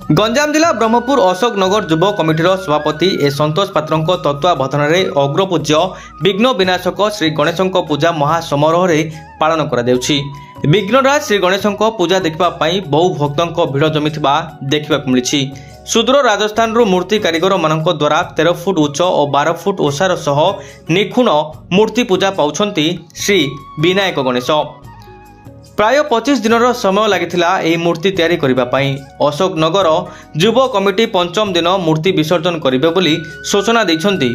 गंजाम जिला ब्रह्मपुर अशोकनगर युव कमिटीर सभापति ए संतोष पात्र तत्वावधान में अग्रपूज्य विघ्न विनाशक श्री गणेश पूजा महासमारोह पालन कर विघ्नराज श्री गणेश पूजा देखापी बहु भक्तों भिड़ जमी देखा मिली। सुदूर राजस्थान मूर्ति कारीगर मान द्वारा 13 फुट उच्च और 12 फुट ओसार सह निखुण मूर्ति पूजा पाउछंती श्री विनायक गणेश। प्राय 25 दिन समय लगी मूर्ति तैयारी करने। अशोकनगर युव कमिटी पंचम दिन मूर्ति विसर्जन करेंगे बोली सूचना देइछंती।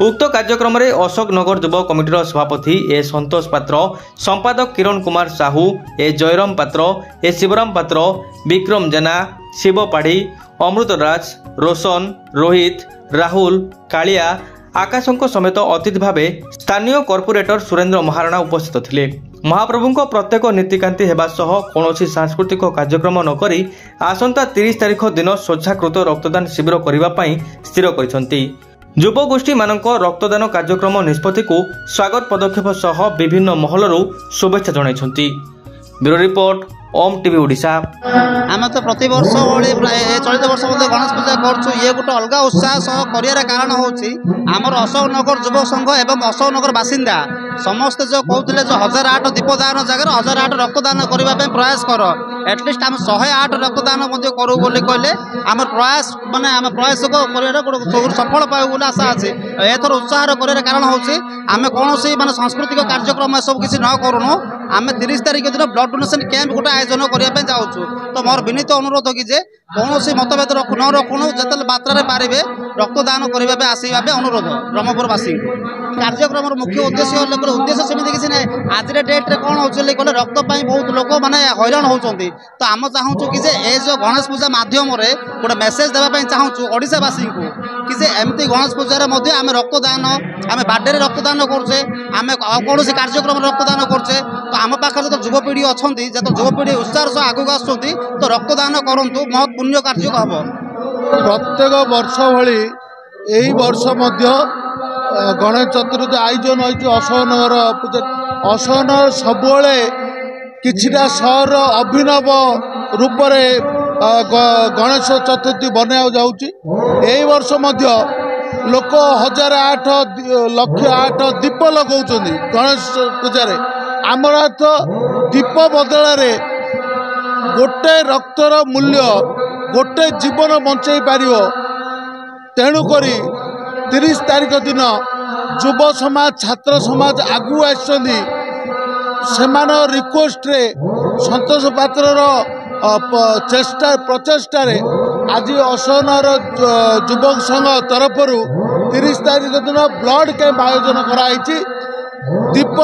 उक्त कार्यक्रम में अशोकनगर युव कमिटीर सभापति ए संतोष पात्र, संपादक किरण कुमार साहू, ए जयराम पात्र, ए शिवराम पात्र, विक्रम जेना, शिव पाढ़ी, अमृतराज, रोशन, रोहित, राहुल, कालिया, आकाशों समेत अतिथि भाव स्थानीय कॉर्पोरेटर सुरेंद्र महाराणा उपस्थित थिले। महाप्रभु प्रत्येक नीतिकांति हेबा सह कौनसी सांस्कृतिक कार्यक्रम नक आसंता 30 तारिख दिन स्वेच्छाकृत रक्तदान शिविर करने स्थिर करिसंती। युवगोष्ठी मानक रक्तदान कार्यक्रम निष्पत्ति को स्वागत पदक्षेप सह विभिन्न महलरू शुभेच्छा जणाइछंती। ब्यूरो रिपोर्ट ओम टीवी ओडिशा। आम तो प्रत वर्ष चलित वर्ष गणेश पूजा करूँ। ये गोटे अलग उत्साह सह कर कारण होमर अशोकनगर युवक संघ एवं अशोकनगर बासिंदा समस्ते जो कहते जो 1008 दीपदान जगह 1008 रक्तदान करने प्रयास कर एटलिस्ट आम 108 रक्तदान करूँ बोली कहले आम प्रयास माने आम प्रयास कर सफल पाइबू आशा अच्छे। एथर उत्साह कर कारण होमें कौन मान सांस्कृतिक कार्यक्रम सब किसी न करूँ। आम 30 तारिख दिन ब्लड डोनेशन कैंप गोटे आयोजन करने जाऊँ। तो मोर विनीत अनुरोध कि कौन मतभेद न रखुणु जिते मात्रा पारे रक्तदान करने आसवा अनुरोध ब्रह्मपुरवासी। कार्यक्रम मुख्य उद्देश्य सेमती किसी ना आज डेट्रे कौन हो रक्तपाई बहुत लोक मैंने हैरान होती। तो आम चाहूँ कि ये जो गणेश पूजा मध्यम गोटे मेसेज देवाई चाहूँ ओडिशावासी को कि एमती गणेश पूजा आम रक्तदान आम बार्डे रक्तदान करुचे आम कौन कार्यक्रम रक्तदान करुचे। तो आम पाखे जो युवपीढ़ी अच्छा जो युवपीढ़ी उत्साह सह आगू आसुँच तो रक्तदान करूँ बहुत पुण्य कार्य हम। प्रत्येक वर्ष भली यही वर्ष गणेश चतुर्थी आयोजन होती अशोकनगर पूजा। अशोकनगर सबुले किछिटा सहर अभिनव रूप से गणेश चतुर्थी बनाया जाउची। यही वर्ष लोक 1008 लक्ष 8 दीप लगाउछन गणेश पूजा। आमर तो दीप बदल गोटे रक्तर मूल्य गोटे जीवन बंचाई पार। तेणुक 30 तारिख दिन युव समाज छात्र समाज आगू आसुँच रिक्वेस्ट संतोष पात्र चेष्टा प्रचेषा आज अशोकनगर युवक संघ तरफ 30 तारिख दिन ब्लड कैंप आयोजन कराई। दीप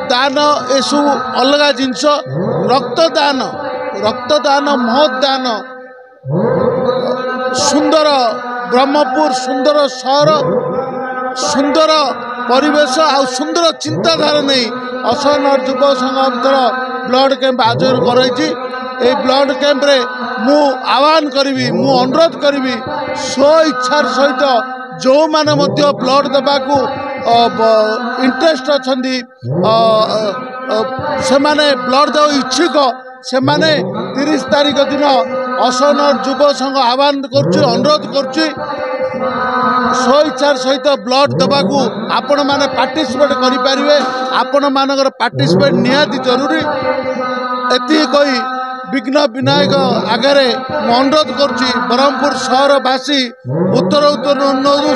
दान एसु अलग जिनस रक्तदान महदान सुंदर ब्रह्मपुर सुंदर सहर सुंदर परिवेश आ सुंदर चिंताधारा नहीं अशोकनगर युव संघ ब्लड कैंप आयोजन कराई। ब्लड कैंप रे मु आह्वान करी मु अनुरोध करी स्व इच्छार सहित जो माने ब्लड देवाकू इंटरेस्ट अच्छा से ब्लड देव इच्छुक से 30 तारिख दिन अशोकनगर युव संघ आह्वान अनुरोध कर स्व इच्छार सहित ब्लड देवाकू आपण मैंने पार्टिसिपेट करें। आपण मानकर पार्टिसिपेट निहाती जरूरी। एति कही विघ्न विनायक आगे अनुरोध करुच्ची ब्रह्मपुर सहरवासी उत्तर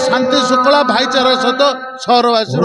शांति शुक्ला भाईचारा सहित सहरवासी।